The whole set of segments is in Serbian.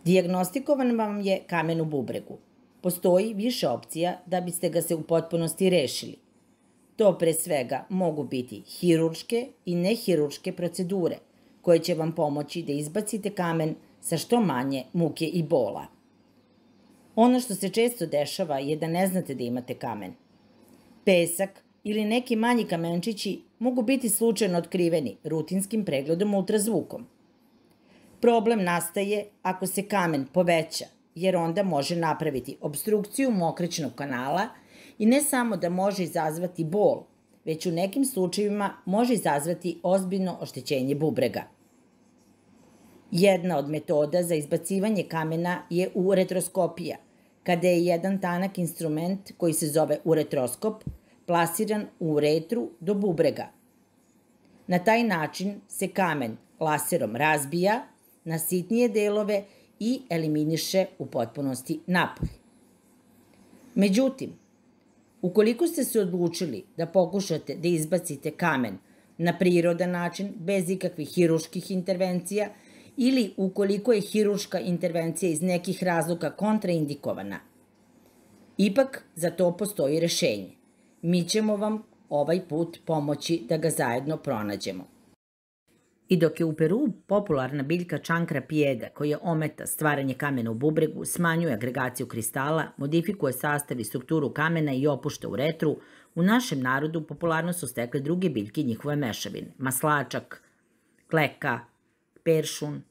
Dijagnostikovan vam je kamen u bubregu. Postoji više opcija da biste ga se u potpunosti rešili. To pre svega mogu biti hirurške i nehirurške procedure koje će vam pomoći da izbacite kamen sa što manje muke i bola. Ono što se često dešava je da ne znate da imate kamen. Pesak ili neki manji kamenčići mogu biti slučajno otkriveni rutinskim pregledom ultrazvukom. Problem nastaje ako se kamen poveća, jer onda može napraviti opstrukciju mokraćnog kanala i ne samo da može izazvati bol, već u nekim slučajevima može izazvati ozbiljno oštećenje bubrega. Jedna od metoda za izbacivanje kamena je uretroskopija, kada je jedan tanak instrument koji se zove uretroskop plasiran u uretru do bubrega. Na taj način se kamen laserom razbija na sitnije delove i eliminiše u potpunosti napolje. Međutim, ukoliko ste se odlučili da pokušate da izbacite kamen na prirodan način, bez ikakvih hirurških intervencija, ili ukoliko je hirurška intervencija iz nekih razloga kontraindikovana, ipak za to postoji rešenje. Mi ćemo vam ovaj put pomoći da ga zajedno pronađemo. I dok je u Peru popularna biljka čankra pijeda, koja ometa stvaranje kamena u bubregu, smanjuje agregaciju kristala, modifikuje sastav i strukturu kamena i opušta uretru, u našem narodu popularno su stekle druge biljke i njihove mešavine: maslačak, kleka, peršun,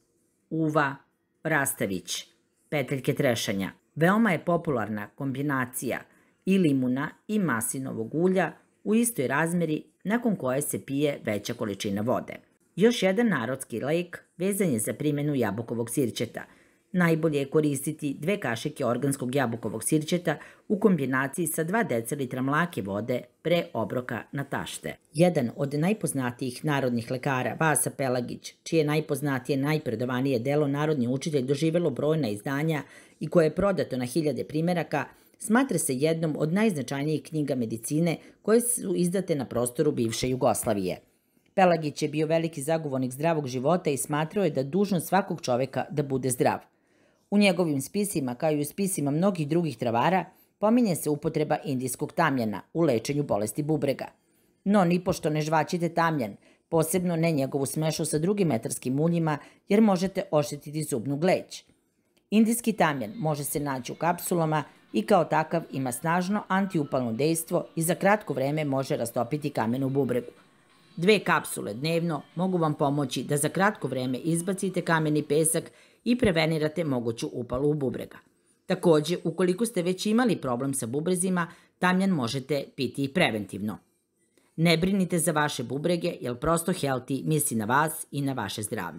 uva, rastavić, peteljke trešanja. Veoma je popularna kombinacija i limuna i maslinovog ulja u istoj razmeri, nakon koje se pije veća količina vode. Još jedan narodski lek vezan je za primjenu jabukovog sirćeta. Najbolje je koristiti 2 kašike organskog jabukovog sirćeta u kombinaciji sa 2 decilitra mlake vode pre obroka na tašte. Jedan od najpoznatijih narodnih lekara, Vasa Pelagić, čije najpoznatije, najpredavanije delo Narodni učitelj doživelo brojna izdanja i koje je prodato na hiljade primeraka, smatra se jednom od najznačajnijih knjiga medicine koje su izdate na prostoru bivše Jugoslavije. Pelagić je bio veliki zagovornik zdravog života i smatrao je da dužnost svakog čoveka da bude zdrav. U njegovim spisima, kao i u spisima mnogih drugih travara, pominje se upotreba indijskog tamjana u lečenju bolesti bubrega. No, nipošto ne žvaćite tamjan, posebno ne njegovu smešu sa drugim etarskim uljima, jer možete oštetiti zubnu gleć. Indijski tamjan može se naći u kapsulama i kao takav ima snažno antiupalno dejstvo i za kratko vreme može rastopiti kamen u bubregu. 2 kapsule dnevno mogu vam pomoći da za kratko vreme izbacite kamen i pesak i prevenirate moguću upalu u bubrega. Takođe, ukoliko ste već imali problem sa bubrezima, tamjan možete piti i preventivno. Ne brinite za vaše bubrege, jer prosto Healthy misli na vas i na vaše zdravlje.